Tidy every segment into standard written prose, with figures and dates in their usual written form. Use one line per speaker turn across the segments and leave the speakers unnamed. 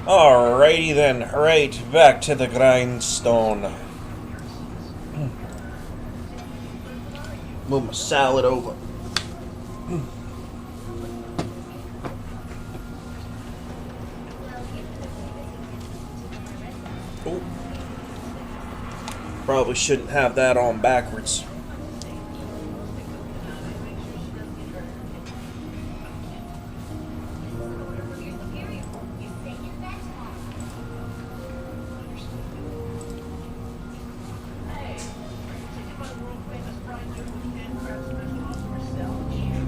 Alrighty then, right back to the grindstone. Move my salad over. Oh. Probably shouldn't have that on backwards.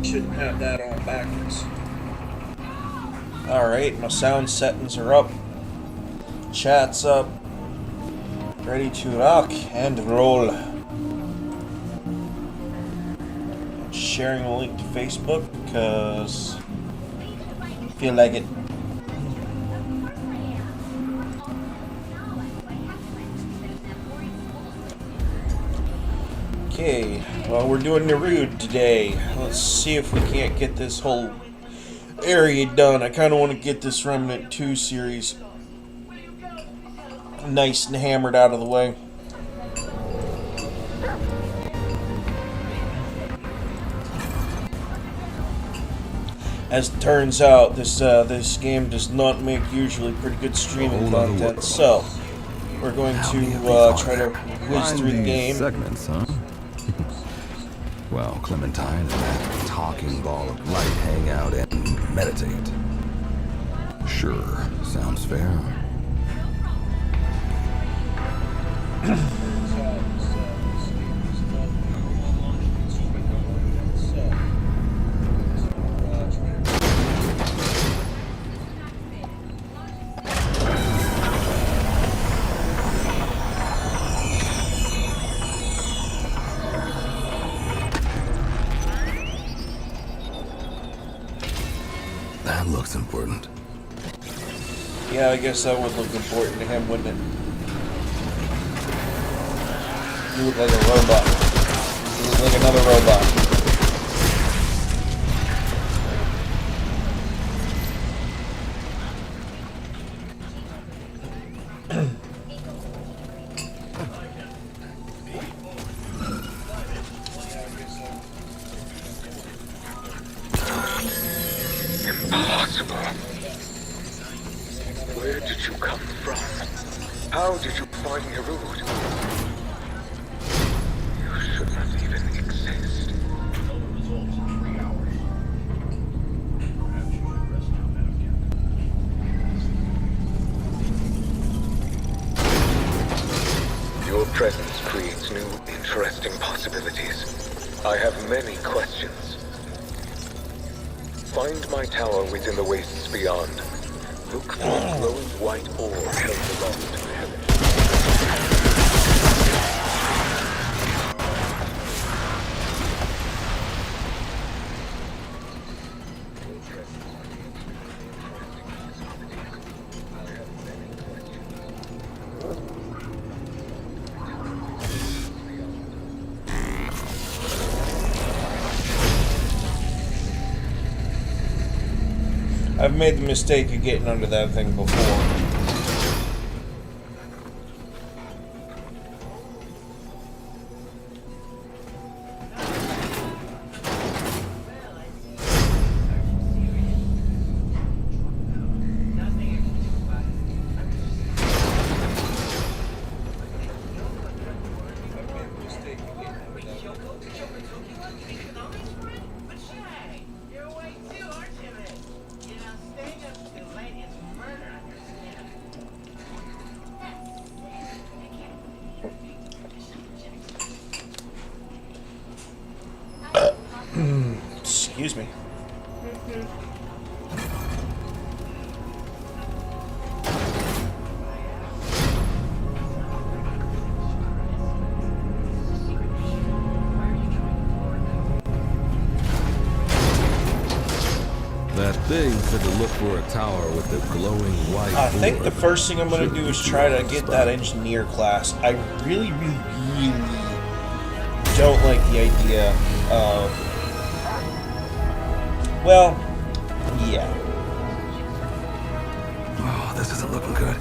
Shouldn't have that on backwards. Alright, my sound settings are up. Chat's up. Ready to rock and roll. Sharing the link to Facebook because I feel like it. Okay, well, we're doing N'erud today. Let's see if we can't get this whole area done. I kind of want to get this Remnant 2 series nice and hammered out of the way. As it turns out, this game does not make usually pretty good streaming content, so we're going to try to whiz through the game.
Segments, huh? Well, Clementine and that talking ball of light hang out and meditate. Sure, sounds fair. That looks important.
Yeah, I guess that would look important to him, wouldn't it? You look like a robot. You look like another robot.
Impossible. Where did you come from? How did you find N'erud? You should not even exist. Your presence creates new, interesting possibilities. I have many questions. Find my tower within the wastes beyond. Look for a glowing white orb held aloft in heaven.
I've made the mistake of getting under that thing before. Excuse me.
That thing said to look for a tower with the glowing white
I think the
orb.
first thing I'm going to do is try to get that
Spots.
engineer class. I really don't like the idea of... Well, yeah.
Oh, this isn't looking good.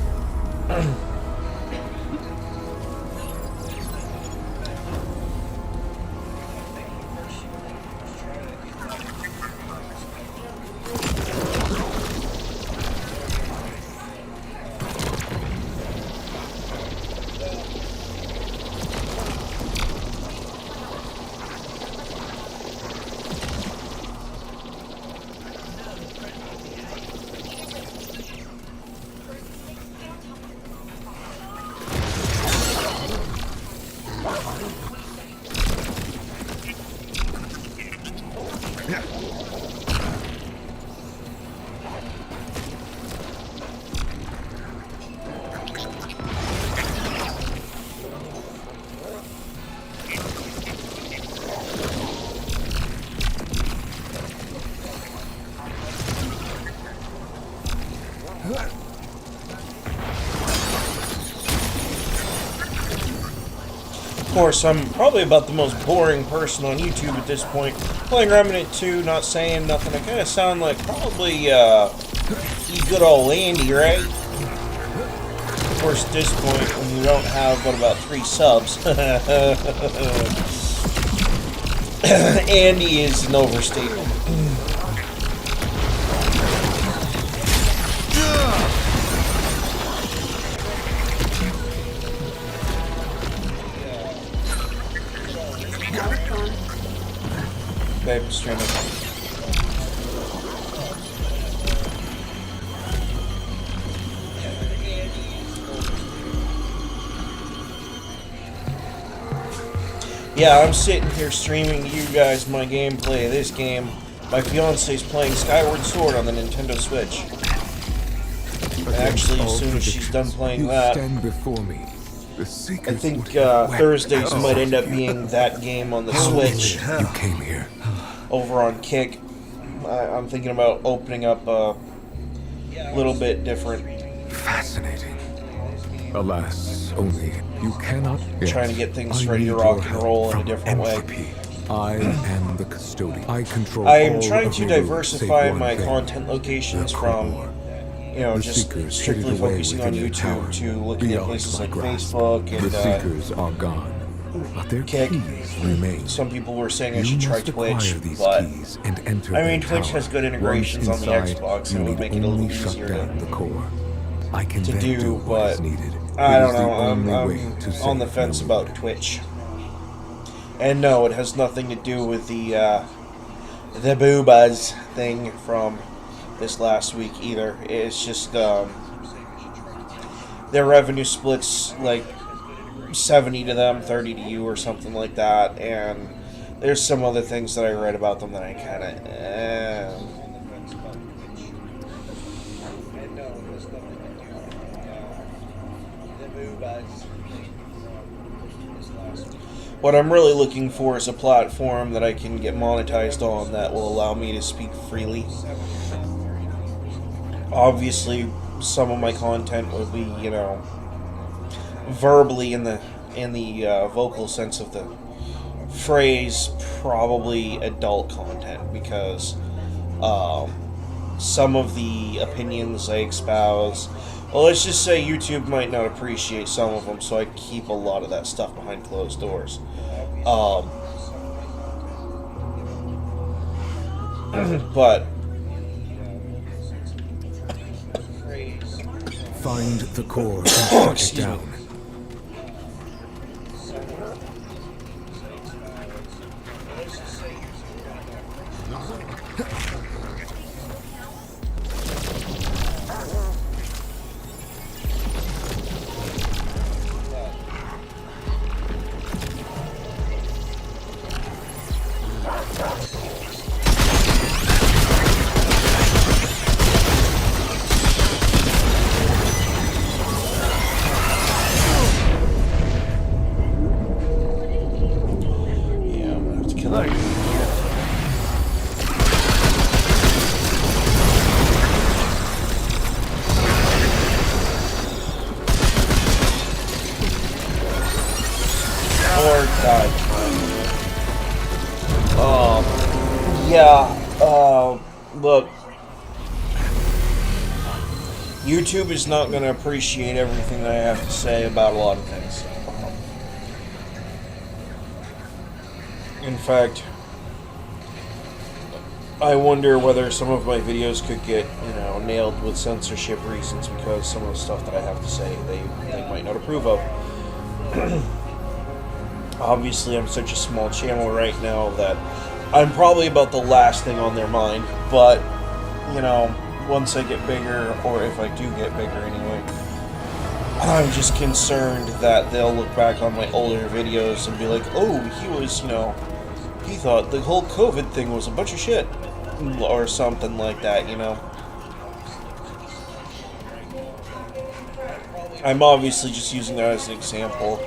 Of course, I'm probably about the most boring person on YouTube at this point. Playing Remnant 2, not saying nothing. I kind of sound like probably good old Andy, right? Of course, at this point, when you don't have but about 3 subs, Andy is an overstatement. Babe, stream it. Yeah, I'm sitting here streaming to you guys my gameplay of this game. My fiance's playing Skyward Sword on the Nintendo Switch. And actually, as soon as she's done playing that, I think Thursdays might end up being that game on the Switch.
You came here.
Over on Kick. I'm thinking about opening up a little bit different.
Fascinating. Alas, only you cannot.
Trying to get things ready to rock and roll in a different way.
I am the custodian. I control.
I am trying to diversify my content locations from, you know, just strictly focusing on YouTube to looking at places like Facebook and
the seekers are gone. But their
Kick.
keys remain.
Some people were saying I
You
should try
must
Twitch,
acquire these
but
keys and enter
I mean,
their
Twitch
power.
has good integrations
Once
on the
inside,
Xbox,
you
and it would
need
make it a little
only shut
easier
down the core. I can
to
then
do,
what is
but
needed.
I
It
don't
is the
know.
only
I'm
way to
on the
save
fence
N'erud.
about Twitch. And no, it has nothing to do with the boobas thing from this last week either. It's just their revenue splits like 70 to them, 30 to you, or something like that. And there's some other things that I read about them that I kind of. What I'm really looking for is a platform that I can get monetized on that will allow me to speak freely. Obviously, some of my content will be, you know, verbally in the vocal sense of the phrase, probably adult content, because some of the opinions I espouse, well, let's just say YouTube might not appreciate some of them, so I keep a lot of that stuff behind closed doors. But
Find the core and shut it down.
YouTube is not going to appreciate everything that I have to say about a lot of things. In fact, I wonder whether some of my videos could get, nailed with censorship reasons because some of the stuff that I have to say they might not approve of. Obviously, I'm such a small channel right now that I'm probably about the last thing on their mind, but, once I get bigger, or if I do get bigger anyway, I'm just concerned that they'll look back on my older videos and be like, oh, he thought the whole COVID thing was a bunch of shit, or something like that, I'm obviously just using that as an example.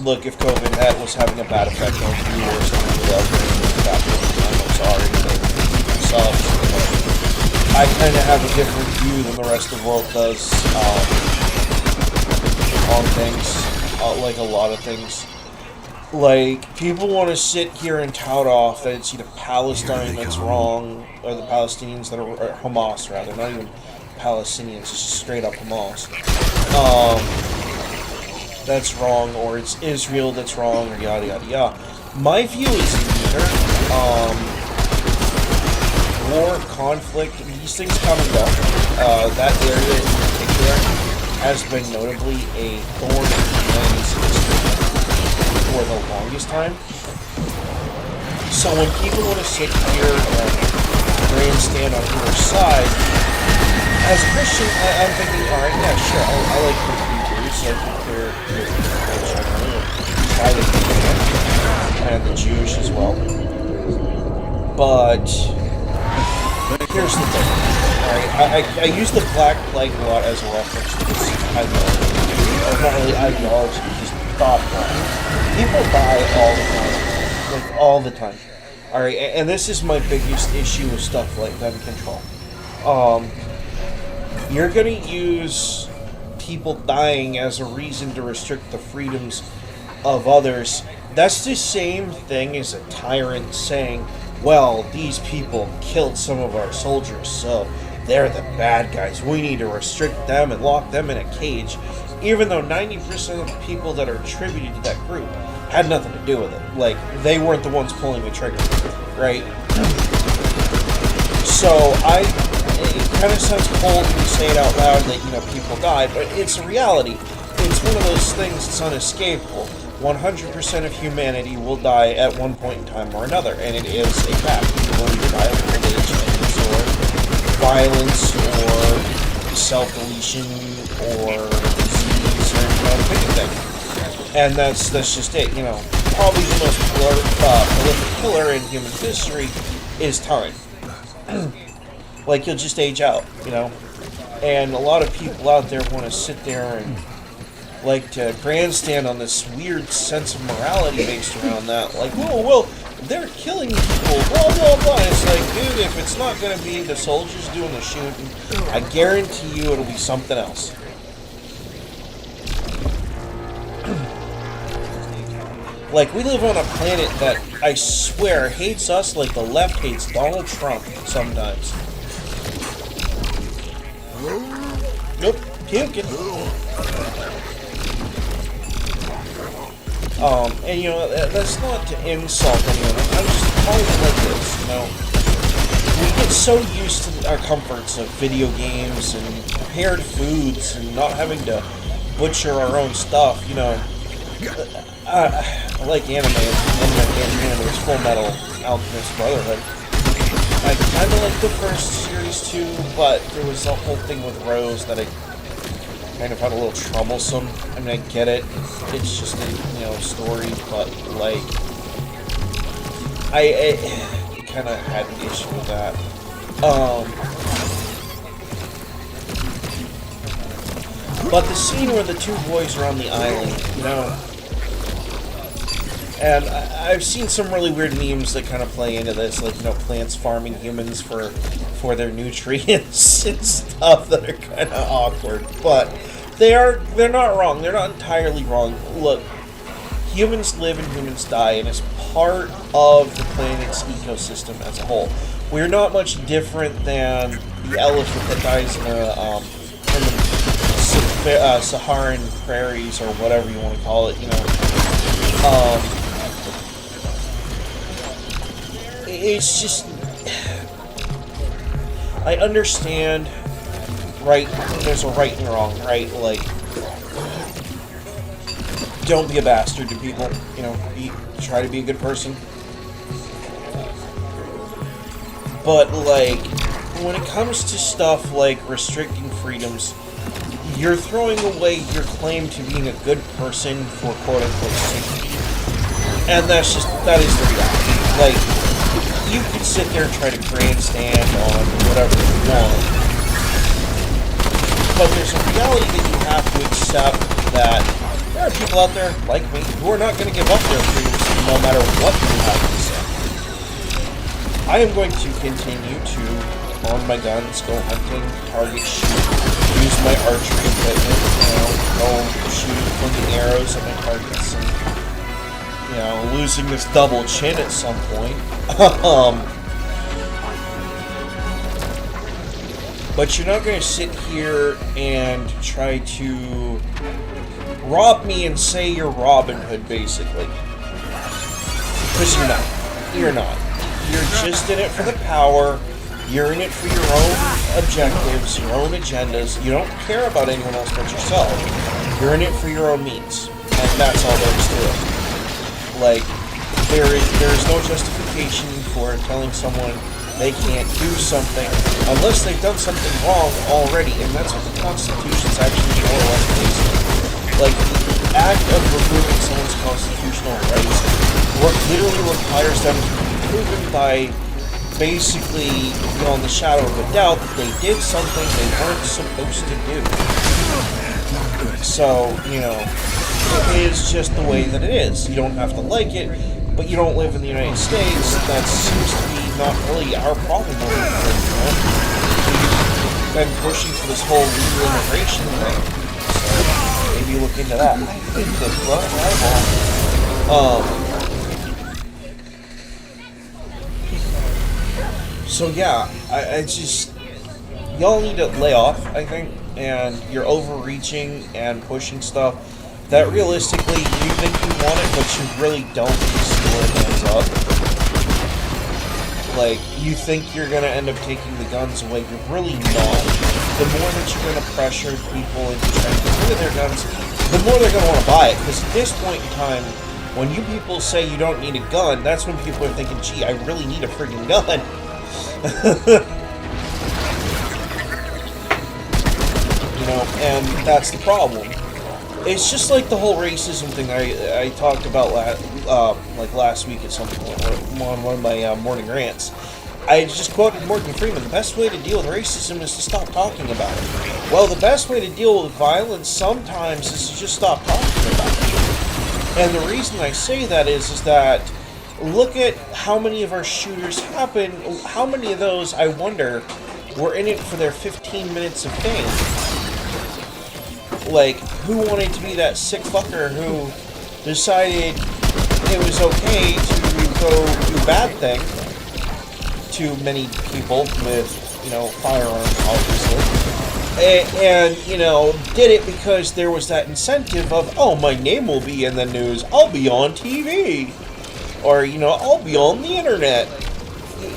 Look, if COVID was having a bad effect on you or something like that, I'm sorry, it sucks. I kind of have a different view than the rest of the world does on things, like a lot of things. Like, people want to sit here and tout off that it's either Palestine that's wrong, or the Palestinians that are, or Hamas rather, not even Palestinians, it's just straight up Hamas. That's wrong, or it's Israel that's wrong, or yada yada yada. My view is neither. War, conflict, these things come and go. That area in particular has been notably a thorn in humanity's history for the longest time. So when people want to sit here and grandstand on either side, as a Christian, I'm thinking, alright, yeah, sure, I like the Hebrews, I think they're generally and the Jewish as well. But here's the thing, alright, I use the Black Light a lot as a reference to this ideology, or not really ideology, just thought process. People die all the time, like all the time, alright, and this is my biggest issue with stuff like gun control. You're gonna use people dying as a reason to restrict the freedoms of others. That's the same thing as a tyrant saying, well, these people killed some of our soldiers, so they're the bad guys. We need to restrict them and lock them in a cage, even though 90% of the people that are attributed to that group had nothing to do with it. Like, they weren't the ones pulling the trigger, right? So, it kind of sounds cold when you say it out loud that, people died, but it's a reality. It's one of those things that's unescapable. 100% of humanity will die at one point in time or another, and it is a fact. People will either die of old age, or violence, or self-deletion, or disease, or pick a thing. And that's just it. Probably the most prolific killer in human history is time. Like, you'll just age out, And a lot of people out there want to sit there and like to grandstand on this weird sense of morality based around that. Like, well, they're killing people, blah, blah, blah. It's like, dude, if it's not going to be the soldiers doing the shooting, I guarantee you it'll be something else. Like, we live on a planet that, I swear, hates us like the left hates Donald Trump sometimes. Nope, puking. And that's not to insult anyone. I'm just calling it like this, We get so used to our comforts of video games and prepared foods and not having to butcher our own stuff, I like anime, and my anime is Full Metal Alchemist Brotherhood. I kind of like the first series too, but there was a whole thing with Rose that I kind of found a little troublesome. I mean, I get it. It's just a, story, but, like, I kind of had an issue with that. But the scene where the two boys are on the island, and I've seen some really weird memes that kind of play into this, like, plants farming humans for their nutrients and stuff that are kind of awkward, but they're not wrong. They're not entirely wrong. Look, humans live and humans die, and it's part of the planet's ecosystem as a whole. We're not much different than the elephant that dies in the Saharan prairies, or whatever you want to call it, you know. It's just, I understand, right, there's a right and wrong, right? Like, don't be a bastard to people, you know, try to be a good person. But, like, when it comes to stuff like restricting freedoms, you're throwing away your claim to being a good person for quote-unquote safety. And that is the reality. Like, you could sit there and try to grandstand on whatever you want, but there's a reality that you have to accept that there are people out there, like me, who are not going to give up their freedoms no matter what you have to say. I am going to continue to own my guns, go hunting, target shoot, use my archery equipment, you know, go shoot flipping arrows at my targets, and, you know, losing this double chin at some point. But you're not going to sit here and try to rob me and say you're Robin Hood, basically. Because you're not. You're not. You're just in it for the power. You're in it for your own objectives, your own agendas. You don't care about anyone else but yourself. You're in it for your own means. And that's all there is to it. Like, there is no justification for telling someone they can't do something unless they've done something wrong already. And that's what the Constitution's actually more or less based on. Like, the act of removing someone's constitutional rights literally requires them to be proven by basically, beyond the shadow of a doubt, that they did something they weren't supposed to do. So, you know, it is just the way that it is. You don't have to like it, but you don't live in the United States. That seems to be not really our problem over here, you know? We've been pushing for this whole legal immigration thing, so maybe look into that. I think that's so yeah, I just, y'all need to lay off, I think, and you're overreaching and pushing stuff that realistically you think you want it, but you really don't need to see where it ends up. Like, you think you're going to end up taking the guns away, you're really not. The more that you're going to pressure people into trying to get rid of their guns, the more they're going to want to buy it, because at this point in time, when you people say you don't need a gun, that's when people are thinking, gee, I really need a friggin' gun. You know, and that's the problem. It's just like the whole racism thing I talked about last week at some point on one of my morning rants. I just quoted Morgan Freeman, the best way to deal with racism is to stop talking about it. Well, the best way to deal with violence sometimes is to just stop talking about it. And the reason I say that is that look at how many of our shooters happen. How many of those, I wonder, were in it for their 15 minutes of fame? Like, who wanted to be that sick fucker who decided it was okay to go do bad thing to many people with, you know, firearms, obviously. And, you know, did it because there was that incentive of, oh, my name will be in the news, I'll be on TV. Or, you know, I'll be on the internet.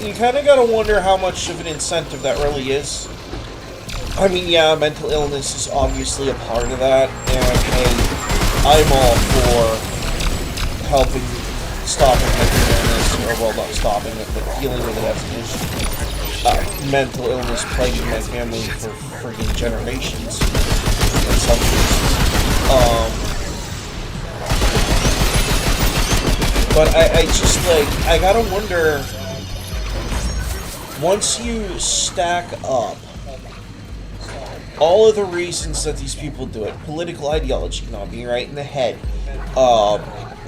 You kind of got to wonder how much of an incentive that really is. I mean, yeah, mental illness is obviously a part of that, and hey, I'm all for helping, stopping mental illness, or, well, not stopping it, but dealing with it as an issue. Mental illness plaguing my family for friggin' generations, in some cases. But I just, like, I gotta wonder, once you stack up all of the reasons that these people do it, political ideology, not being right in the head,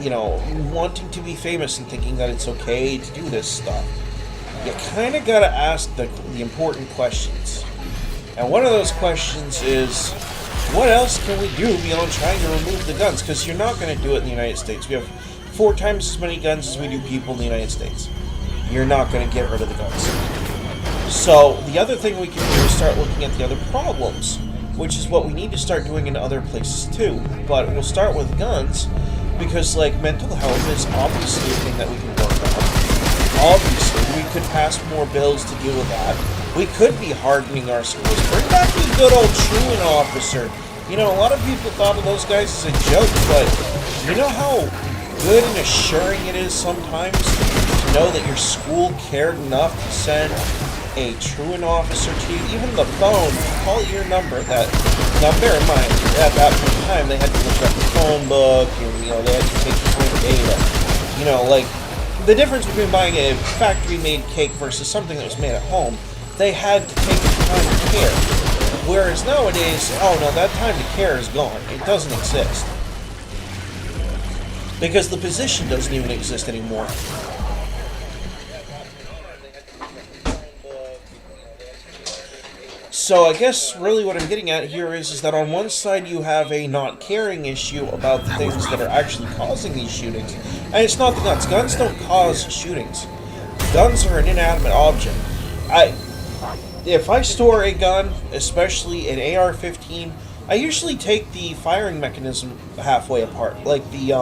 you know, wanting to be famous and thinking that it's okay to do this stuff, you kind of gotta ask the important questions. And one of those questions is, what else can we do beyond trying to remove the guns? Because you're not going to do it in the United States. We have 4 times as many guns as we do people in the United States. You're not going to get rid of the guns. So the other thing we can do is start looking at the other problems, which is what we need to start doing in other places too. But we'll start with guns, because like mental health is obviously a thing that we can work on. Obviously, we could pass more bills to deal with that. We could be hardening our schools. Bring back the good old truant officer. You know, a lot of people thought of those guys as a joke, but you know how good and assuring it is sometimes to know that your school cared enough to send a truant officer to you? Even the phone, call your number. Now bear in mind, at that point in time, they had to look up the phone book, and you know, they had to take your data. You know, like, the difference between buying a factory-made cake versus something that was made at home, they had to take the time to care. Whereas nowadays, oh no, that time to care is gone. It doesn't exist. Because the position doesn't even exist anymore. So I guess really what I'm getting at here is that on one side you have a not caring issue about the things that are actually causing these shootings. And it's not the guns. Guns don't cause shootings. Guns are an inanimate object. If I store a gun, especially an AR-15, I usually take the firing mechanism halfway apart. Like the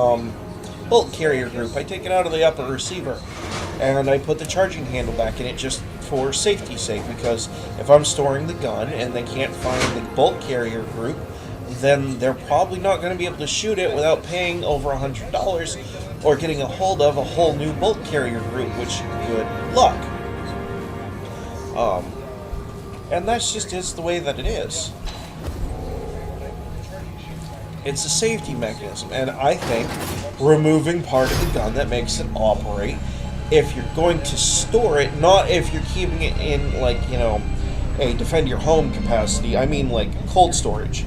bolt carrier group. I take it out of the upper receiver. And I put the charging handle back in it just for safety's sake, because if I'm storing the gun and they can't find the bolt carrier group, then they're probably not going to be able to shoot it without paying over $100 or getting a hold of a whole new bolt carrier group, which, good luck. And that's just is the way that it is. It's a safety mechanism, and I think removing part of the gun that makes it operate, if you're going to store it, not if you're keeping it in, like, you know, a defend your home capacity, I mean, like, cold storage.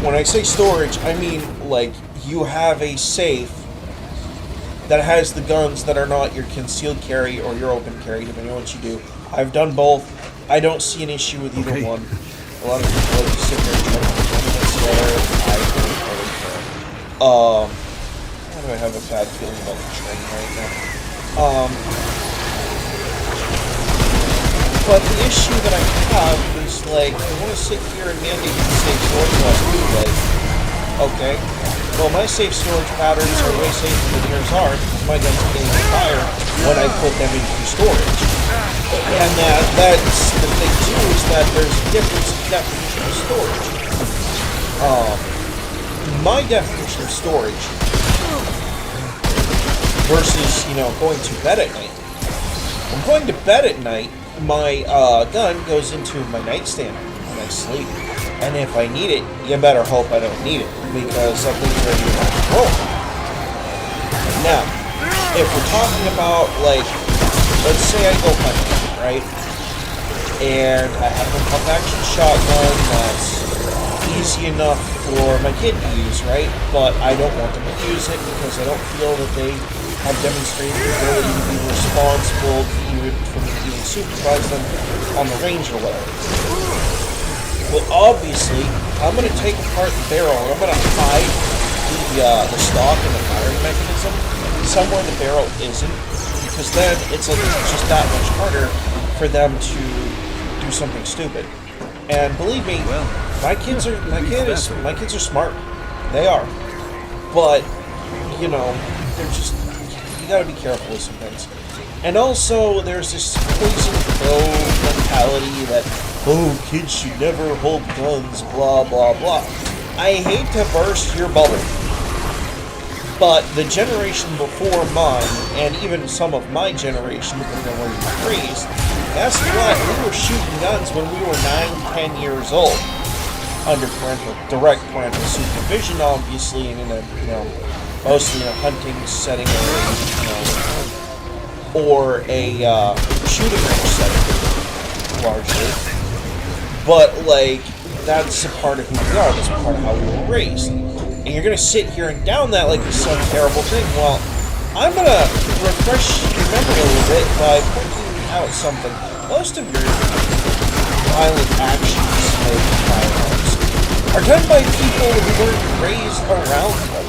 When I say storage, I mean, like, you have a safe that has the guns that are not your concealed carry or your open carry, depending on what you do. I've done both. I don't see an issue with either one. A lot of people like to sit there and try to put one that's there. I don't really care. Why do I have a bad feeling about the train right now? But the issue that I have is, like, I want to sit here and mandate the safe storage laws too, like, okay, well, my safe storage patterns are way safer than yours are, because my guns are getting fire when I put them into storage. And that's the thing too, is that there's a difference in definition of storage. My definition of storage versus, you know, going to bed at night. When I'm going to bed at night, my gun goes into my nightstand when I sleep. And if I need it, you better hope I don't need it, because something's ready to rock and roll. Now, if we're talking about, like, let's say I go hunting, right? And I have a pump action shotgun that's easy enough for my kid to use, right? But I don't want them to use it because I don't feel that they have demonstrated the ability to be responsible for me to even supervise them on the range or whatever. Well, obviously, I'm going to take apart the barrel and I'm going to hide the stock and the firing mechanism somewhere the barrel isn't, because then it's just that much harder for them to do something stupid. And believe me, my kids are smart. They are. But, you know, they're just, you gotta be careful with some things. And also, there's this poison pill mentality that, oh, kids should never hold guns, blah, blah, blah. I hate to burst your bubble, but the generation before mine, and even some of my generation, depending on where you were raised, that's right, we were shooting guns when we were 9, 10 years old, under direct parental supervision, obviously, and in a, you know, mostly in a hunting setting or a shooting range setting, largely. But, like, that's a part of who we are, that's a part of how we were raised. And you're going to sit here and down that like it's some terrible thing. Well, I'm going to refresh your memory a little bit by pointing out something. Most of your violent actions with firearms are done by people who weren't raised around them.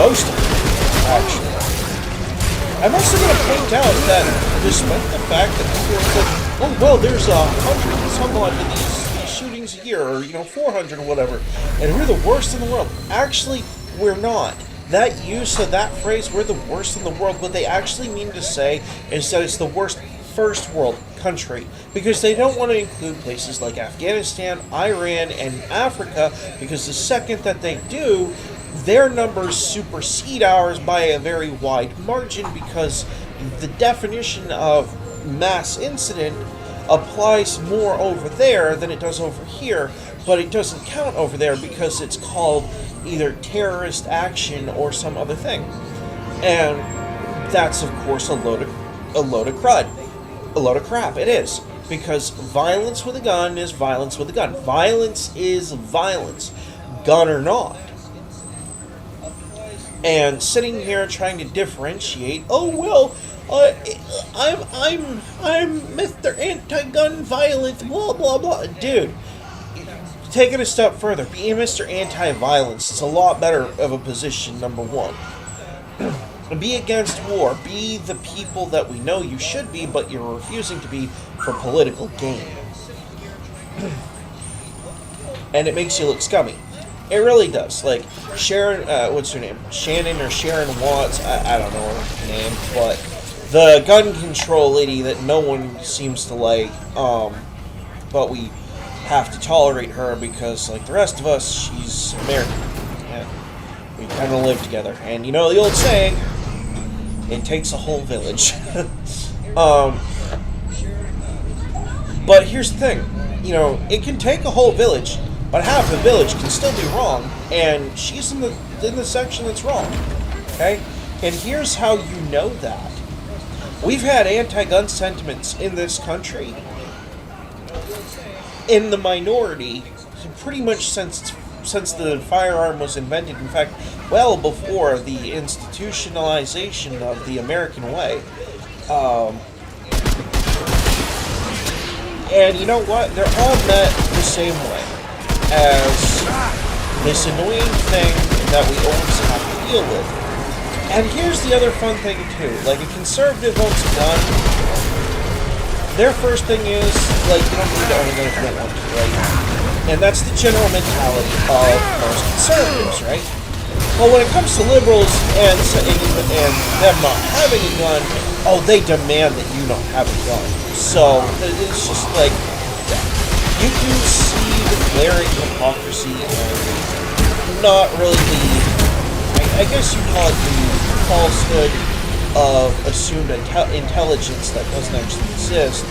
Most of them, actually. I'm also going to point out that despite the fact that people are put oh, well, there's 100 and some odd of these shootings a year, or, 400 or whatever, and we're the worst in the world. Actually, we're not. That use of that phrase, we're the worst in the world, what they actually mean to say is that it's the worst first world country, because they don't want to include places like Afghanistan, Iran, and Africa, because the second that they do, their numbers supersede ours by a very wide margin, because the definition of mass incident applies more over there than it does over here, but it doesn't count over there because it's called either terrorist action or some other thing. And that's, of course, a load of crud. A load of crap. It is. Because violence with a gun is violence with a gun. Violence is violence, gun or not. And sitting here trying to differentiate, oh well, I'm Mr. Anti-Gun Violence, blah blah blah. Dude, take it a step further. Being Mr. Anti-Violence is a lot better of a position, number one. Be against war. Be the people that we know you should be, but you're refusing to be for political gain. And it makes you look scummy. It really does. Like, Sharon, what's her name? Shannon or Sharon Watts, I don't know her name, but the gun control lady that no one seems to like, but we have to tolerate her because, like the rest of us, she's American. And we kind of live together. And you know the old saying, it takes a whole village. But here's the thing. It can take a whole village, but half the village can still be wrong, and she's in the section that's wrong. Okay? And here's how you know that. We've had anti-gun sentiments in this country in the minority pretty much since the firearm was invented. In fact, well before the institutionalization of the American way. And you know what? They're all met the same way as this annoying thing that we always have to deal with. And here's the other fun thing too. Like, a conservative owns a gun. Their first thing is, like, you don't need to own a gun if you don't want to, right? And that's the general mentality of most conservatives, right? Well, when it comes to liberals and them not having a gun, oh, they demand that you not have a gun. So, it's just like, you can see the glaring hypocrisy and not really I guess you call it the falsehood of assumed intelligence that doesn't actually exist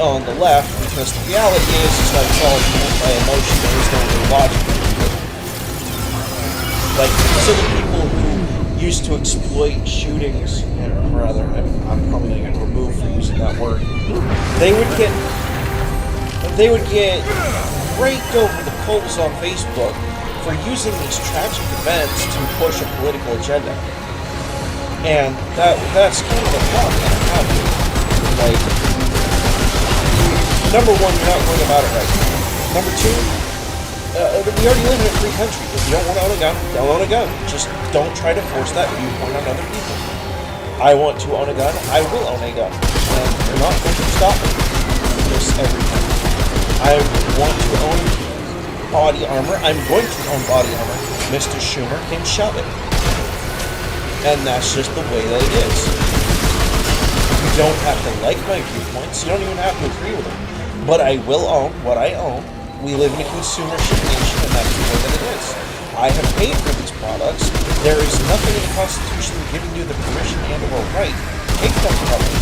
on the left, because the reality is that it's all by emotion. There is no real logic to it. Like, so the people who used to exploit shootings, or rather, I'm probably going to get removed for using that word, they would get raked over the coals on Facebook for using these tragic events to push a political agenda. And that's kind of a problem that I have here. Like, number one, you're not going about it right. Number two, we already live in a free country. If you don't want to own a gun, don't own a gun. Just don't try to force that viewpoint on other people. I want to own a gun, I will own a gun. And you're not going to stop me this every time. I want to own body armor. I'm going to own body armor. Mr. Schumer can shove it. And that's just the way that it is. You don't have to like my viewpoints. You don't even have to agree with them. But I will own what I own. We live in a consumership nation, and that's the way that it is. I have paid for these products. There is nothing in the Constitution giving you the permission and or right to take them from me,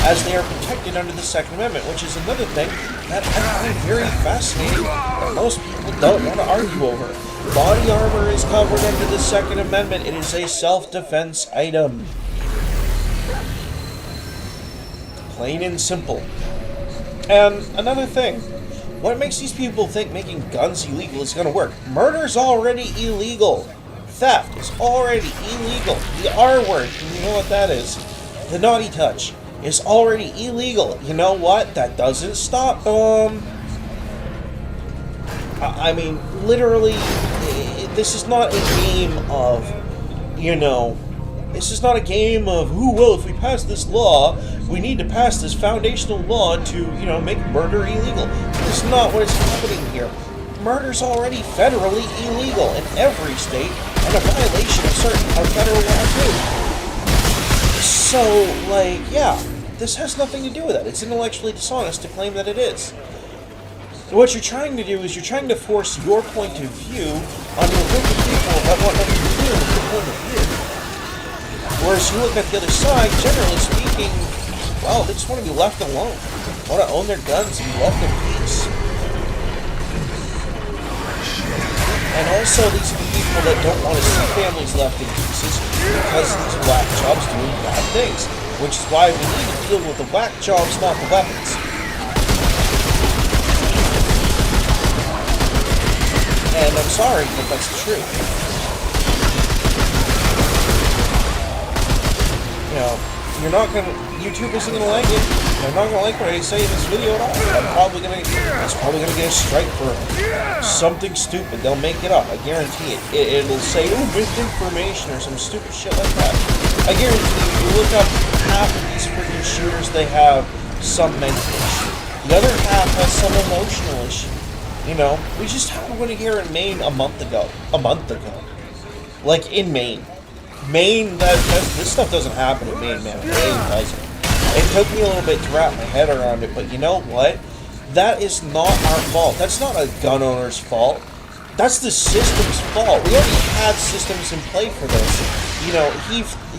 as they are protected under the Second Amendment, which is another thing that I find very fascinating that most people don't want to argue over. Body armor is covered under the Second Amendment. It is a self-defense item. Plain and simple. And another thing, what makes these people think making guns illegal is going to work? Murder's already illegal. Theft is already illegal. The R word, you know what that is. The naughty touch is already illegal. You know what? That doesn't stop them. I mean, literally, this is not a game of, This is not a game of, ooh, well, if we pass this law, we need to pass this foundational law to, you know, make murder illegal. This is not what is happening here. Murder's already federally illegal in every state, and a violation of certain federal law too. So, like, yeah, this has nothing to do with that. It's intellectually dishonest to claim that it is. What you're trying to do is you're trying to force your point of view onto a group of people that want nothing to do with your point of view. Whereas you look at the other side, generally speaking, well, they just want to be left alone. Want to own their guns and be left in peace. And also, these are the people that don't want to see families left in pieces because these whack jobs doing bad things. Which is why we need to deal with the whack jobs, not the weapons. And I'm sorry, but that's the truth. You know, you're not gonna. YouTube isn't gonna like it. They're not gonna like what I say in this video at all. It's probably gonna get a strike for something stupid. They'll make it up. I guarantee it. It'll say, "Oh, misinformation" or some stupid shit like that. I guarantee you, if you look up half of these freaking shooters, they have some mental issue. The other half has some emotional issue. You know, we just had one here in Maine a month ago. Like, in Maine. Maine, this stuff doesn't happen in Maine, man. Maine doesn't. It took me a little bit to wrap my head around it, but you know what? That is not our fault. That's not a gun owner's fault. That's the system's fault. We already had systems in play for this. You know,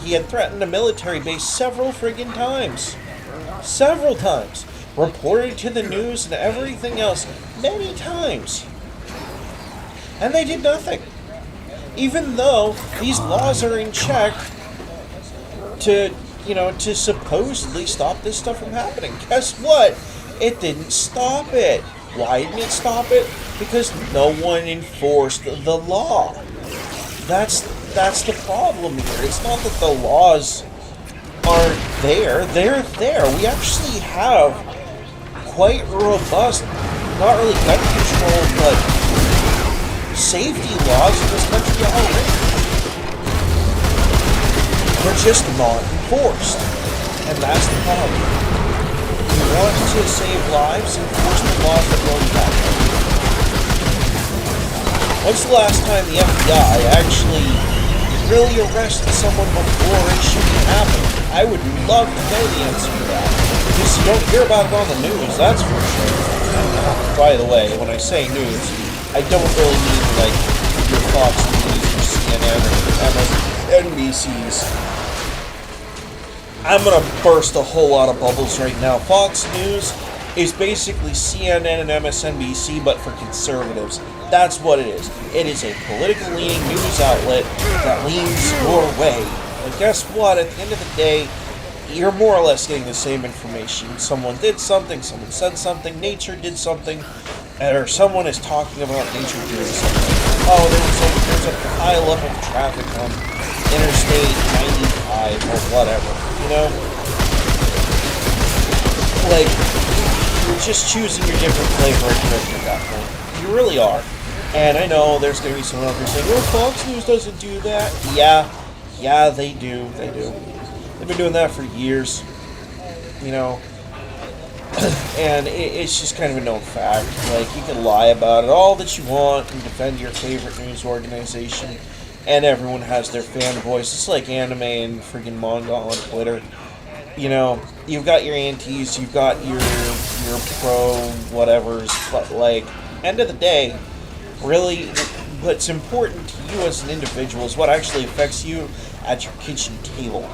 he had threatened a military base several friggin' times. Several times. Reported to the news and everything else many times. And they did nothing. Even though these laws are in check to, you know, to supposedly stop this stuff from happening. Guess what? It didn't stop it. Why didn't it stop it? Because no one enforced the law. That's the problem here. It's not that the laws aren't there. They're there. We actually have quite robust, not really gun control, but safety laws in this country already. They're just not enforced. And that's the problem. We want to save lives, enforce the laws that really matter. When's the last time the FBI actually really arrested someone before a shooting happened? I would love to know the answer to that. Because you don't hear about it on the news, that's for sure. By the way, when I say news, I don't really mean like your Fox News or CNN or NBC's. I'm gonna burst a whole lot of bubbles right now. Fox News is basically CNN and MSNBC, but for conservatives. That's what it is. It is a political leaning news outlet that leans your way. But guess what? At the end of the day, you're more or less getting the same information. Someone did something, someone said something, nature did something, or someone is talking about nature doing something. Oh, there's a pile up of traffic on Interstate 95 or whatever, you know? Like, you're just choosing your different flavor of drink at that point. You really are. And I know there's going to be someone out there saying, well, Fox News doesn't do that. Yeah, they do. They do. They've been doing that for years, you know, and it's just kind of a known fact. Like, you can lie about it all that you want and defend your favorite news organization, and everyone has their fan voice. It's like anime and freaking manga on Twitter. You know, you've got your antis, you've got your pro whatevers, but like, end of the day, really, what's important to you as an individual is what actually affects you at your kitchen table.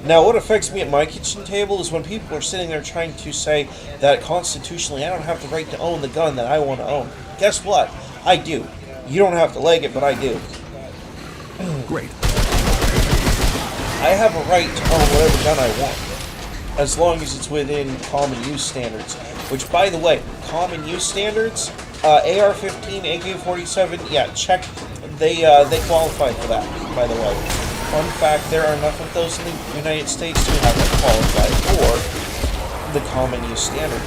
Now, what affects me at my kitchen table is when people are sitting there trying to say that constitutionally I don't have the right to own the gun that I want to own. Guess what? I do. You don't have to like it, but I do.
Great.
I have a right to own whatever gun I want, as long as it's within common use standards. Which, by the way, common use standards, AR-15, AK-47, yeah, check. They qualify for that, by the way. Fun fact, there are enough of those in the United States to have them qualify for the common use standard.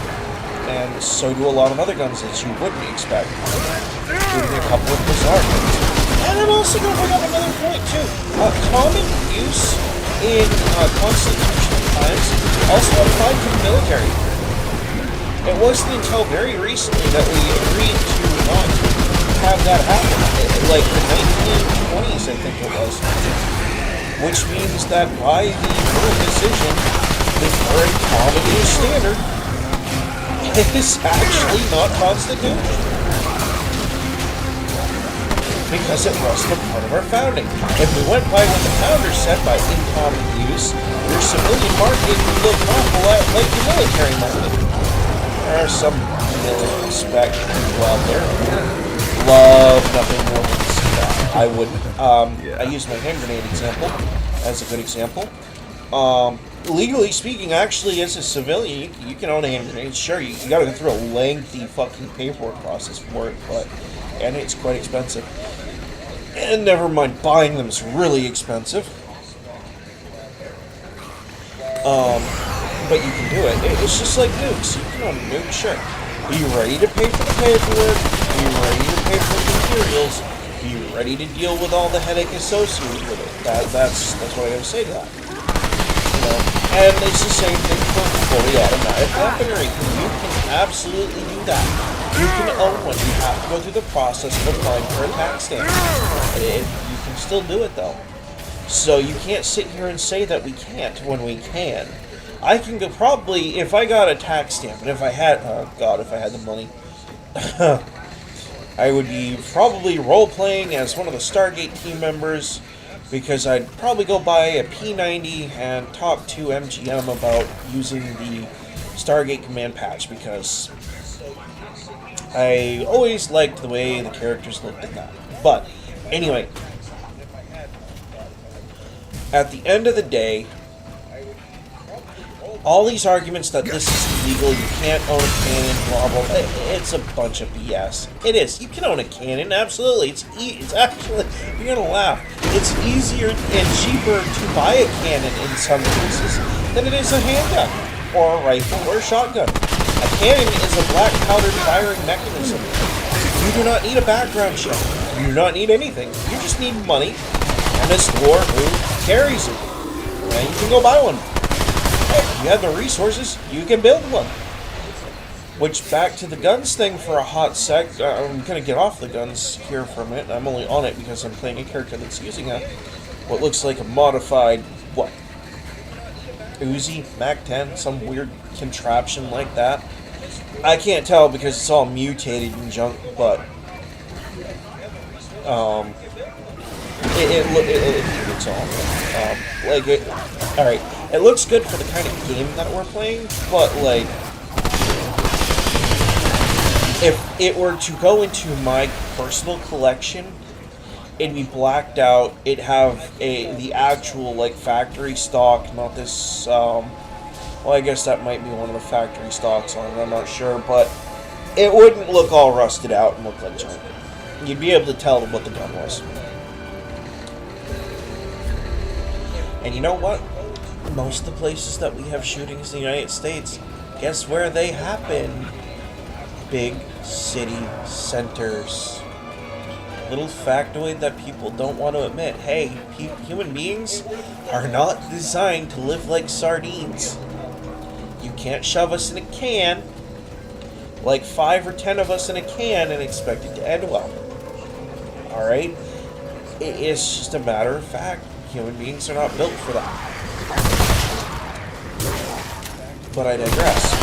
And so do a lot of other guns that you wouldn't expect, including a couple of bizarre guns. And I'm also going to bring up another point, too. Common use in constitutional times also applied to the military. It wasn't until very recently that we agreed to not have that happen, like the 1920s, I think it was. Which means that by the current decision, the current comedy standard is actually not constitutional. Because it wasn't a part of our founding. If we went by what the founders said by in common use, your civilian market would look awful like your military market. There are some mil-spec people out there who love nothing more than spec. I wouldn't. I use my hand grenade example as a good example. Legally speaking, actually, as a civilian, you can own a hand grenade. Sure, you gotta go through a lengthy fucking paperwork process for it, and it's quite expensive. And never mind, buying them is really expensive. But you can do it. It's just like nukes. You can own a nuke, sure. Be ready to pay for the paperwork. Be ready to pay for the materials. Be ready to deal with all the headache associated with it. That's what I gotta say to that. You know, and it's the same thing for fully automatic weaponry. You can absolutely do that. You can own one. You have to go through the process of applying for a tax stamp. You can still do it though. So you can't sit here and say that we can't when we can. I can go probably, if I got a tax stamp, and if I had, oh god, if I had the money, I would be probably role-playing as one of the Stargate team members, because I'd probably go buy a P90 and talk to MGM about using the Stargate command patch, because I always liked the way the characters looked in that. But, anyway, at the end of the day, all these arguments that this is illegal, you can't own a cannon, blah, blah, blah, it's a bunch of BS. It is. You can own a cannon, absolutely. It's actually, you're going to laugh, it's easier and cheaper to buy a cannon in some cases than it is a handgun, or a rifle, or a shotgun. A cannon is a black powder firing mechanism. You do not need a background check. You do not need anything. You just need money and a store who carries it. And you can go buy one. If you have the resources, you can build one. Which, back to the guns thing for a hot sec, I'm going to get off the guns here for a minute. I'm only on it because I'm playing a character that's using what looks like a modified, Uzi, Mac-10, some weird contraption like that. I can't tell because it's all mutated and junk, but it looks all alright. It looks good for the kind of game that we're playing, but like, if it were to go into my personal collection, it'd be blacked out. It'd have the actual like factory stock, not this. Well, I guess that might be one of the factory stocks on it. I'm not sure, but it wouldn't look all rusted out and look like junk. You'd be able to tell what the gun was. And you know what? Most of the places that we have shootings in the United States, guess where they happen? Big city centers. Little factoid that people don't want to admit. Hey, human beings are not designed to live like sardines. You can't shove us in a can, like 5 or 10 of us in a can, and expect it to end well. Alright? It's just a matter of fact. Human beings are not built for that. But I digress.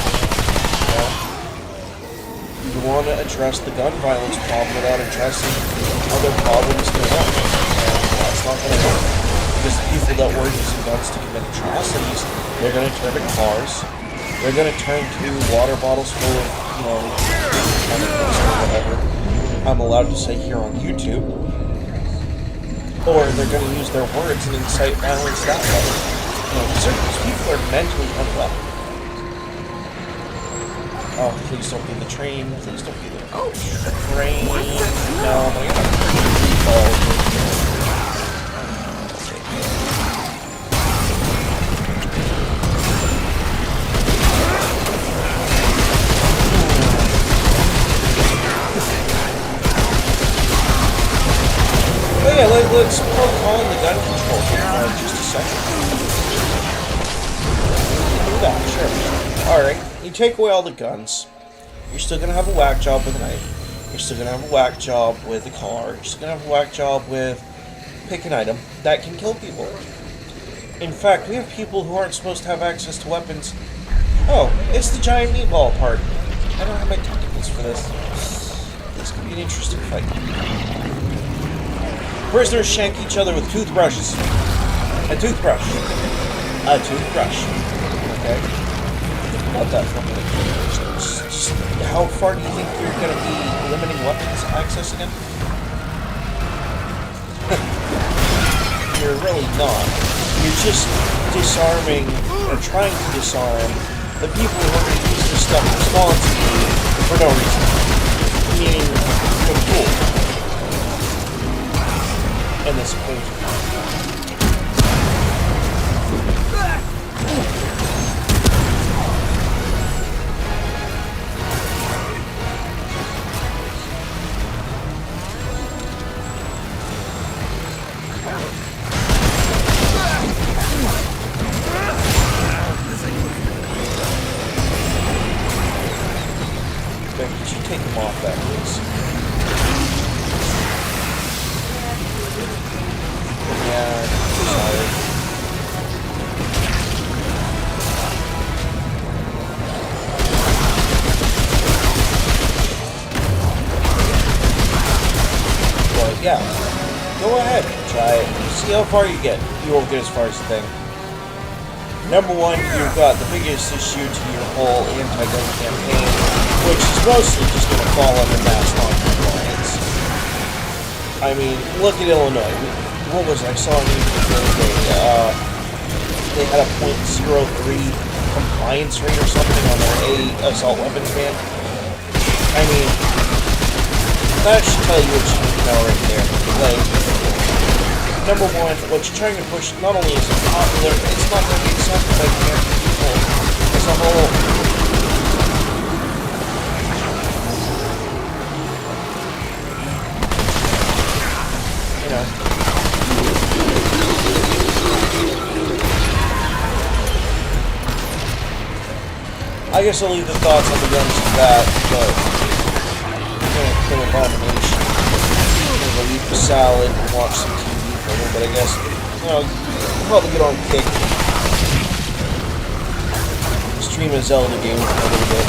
You want to address the gun violence problem without addressing other problems going on. That's not going to work. Because the people that were using guns to commit atrocities, they're going to turn to cars. They're going to turn to water bottles full of, chemicals or whatever I'm allowed to say here on YouTube. Or they're going to use their words and incite violence that way. These people are mentally unwell. Oh, please don't be the train. Please don't be the train. No, my god. Oh yeah, let's poke on the gun control for just a second. Yeah, sure. Alright, you take away all the guns. You're still gonna have a whack job with a knife. You're still gonna have a whack job with a car. You're still gonna have a whack job with pick an item that can kill people. In fact, we have people who aren't supposed to have access to weapons. Oh, it's the giant meatball part. I don't have my tentacles for this. This could be an interesting fight. Prisoners shank each other with toothbrushes. A toothbrush. A toothbrush. Okay? About that for a minute. How far do you think you're going to be limiting weapons access again? You're really not. You're just disarming, or trying to disarm, the people who are going to use this stuff responsibly for no reason. Meaning, the fool. And this equation. Could you take them off that, please? Yeah, sorry. But yeah, go ahead, try it. See how far you get. You won't get as far as you think. Number one, you've got the biggest issue to your whole anti-gun campaign, which is mostly just going to fall under mass non-compliance. I mean, look at Illinois. What was it? I saw on YouTube the other day. They had a .03 compliance rate or something on their assault weapons ban. I mean, that should tell you what you need to know right there. Like, number one, what you're trying to push not only is it popular, it's not going to be accepted by the American people as a whole. You know. I guess I'll leave the thoughts on the guns to that, but an abomination. I'm gonna eat the salad and watch some TV for a little bit, I guess. I'll probably get on Kick. Stream a Zelda game for a little bit.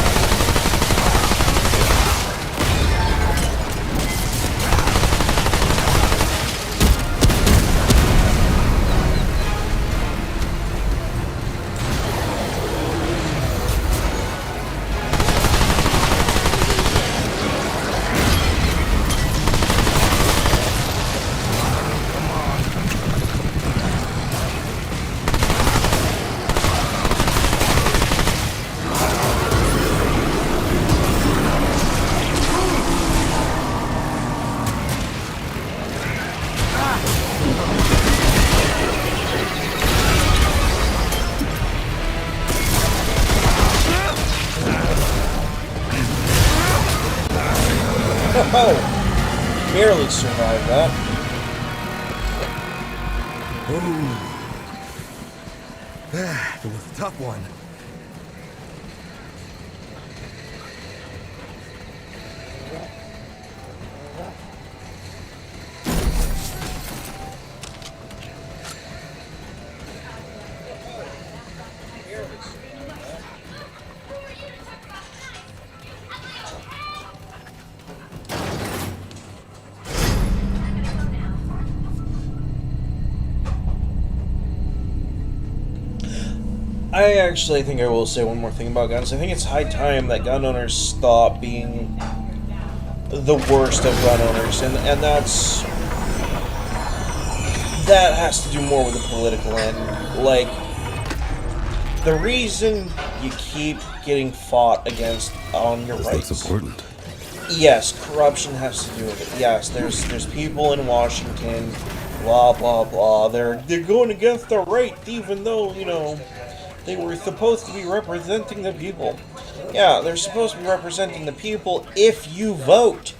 Oh, barely survived that.
It was a tough one.
I actually think I will say one more thing about guns. I think it's high time that gun owners stop being the worst of gun owners, and that has to do more with the political end. Like, the reason you keep getting fought against on your rights.
That's important.
Yes, corruption has to do with it. Yes, there's people in Washington, blah blah blah. They're going against the right, even though, you know, they were supposed to be representing the people. Yeah, they're supposed to be representing the people if you vote.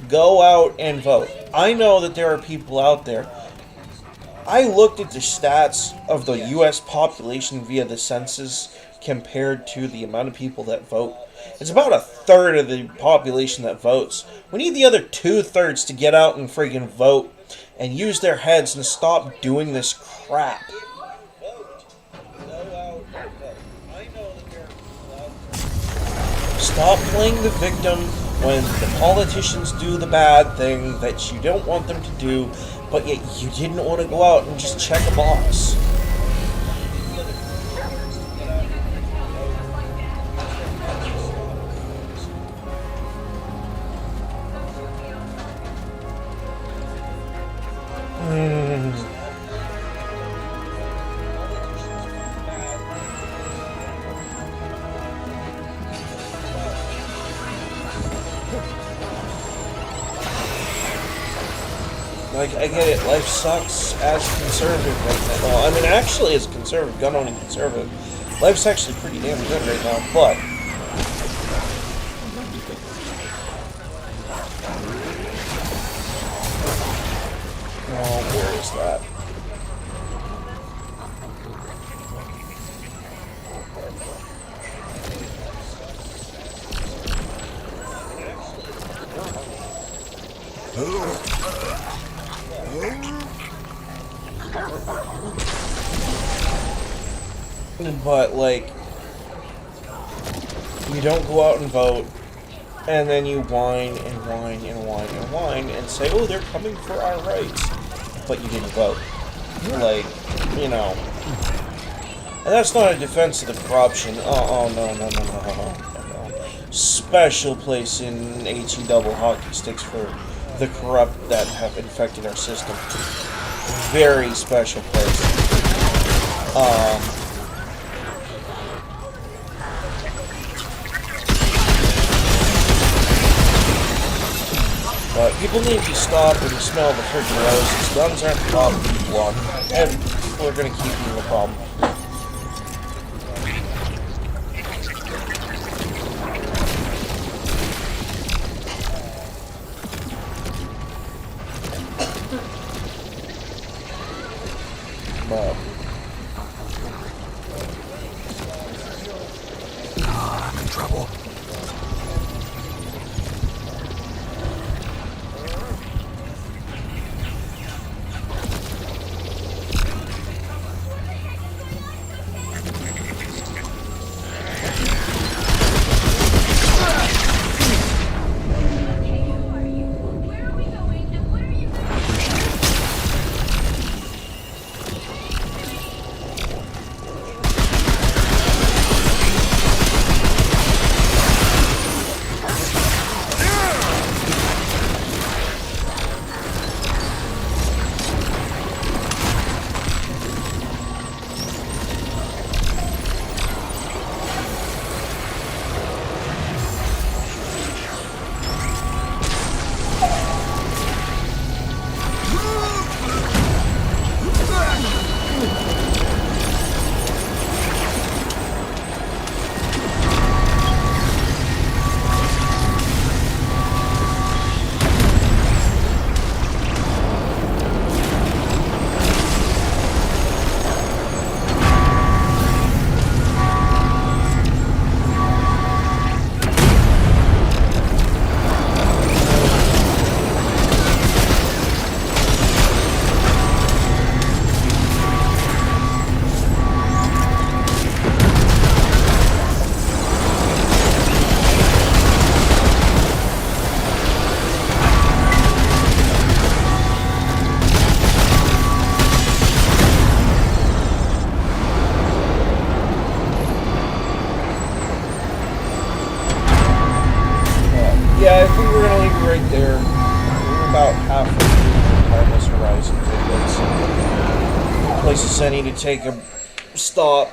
Go out and vote. I know that there are people out there. I looked at the stats of the U.S. population via the census compared to the amount of people that vote. It's about a third of the population that votes. We need the other 2/3 to get out and friggin' vote and use their heads and stop doing this crap. Stop playing the victim when the politicians do the bad thing that you don't want them to do, but yet you didn't want to go out and just check a box. Like, I get it, life sucks as a conservative right now. Well, I mean, actually, as a conservative, gun-owning conservative, life's actually pretty damn good right now, but... Oh, where is that? But, like, you don't go out and vote, and then you whine and whine and whine and whine and say, oh, they're coming for our rights, but you didn't vote. Like, you know. And that's not a defense of the corruption. Oh, no. Special place in HE double hockey sticks for the corrupt that have infected our system. Very special place. But people need to stop and smell the freaking roses. Guns aren't the problem people want, and we're gonna keep being the problem. But
I'm in trouble.
yeah, I think we're gonna leave it right there. We're about halfway through the Timeless Horizon videos. Places I need to take a stop.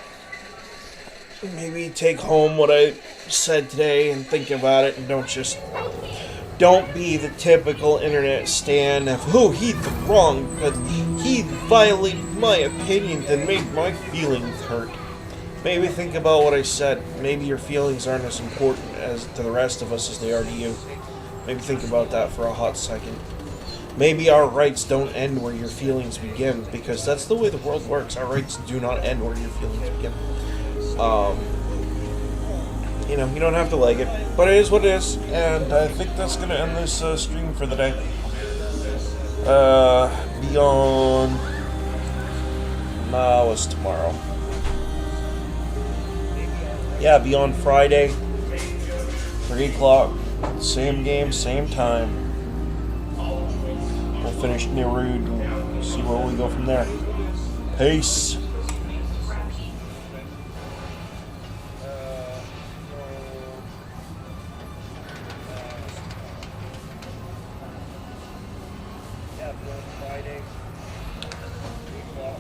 Maybe take home what I said today and think about it, and don't be the typical internet stan of, oh, he's wrong, but he violated my opinion and made my feelings hurt. Maybe think about what I said. Maybe your feelings aren't as important as to the rest of us as they are to you. Maybe think about that for a hot second. Maybe our rights don't end where your feelings begin, because that's the way the world works. Our rights do not end where your feelings begin. You know, you don't have to like it, but it is what it is, and I think that's gonna end this stream for the day. Beyond... what's tomorrow? Yeah, Beyond Friday, 3 o'clock, same game, same time. We'll finish N'erud and see where we go from there. Peace! Yeah, Beyond Friday, 3 o'clock.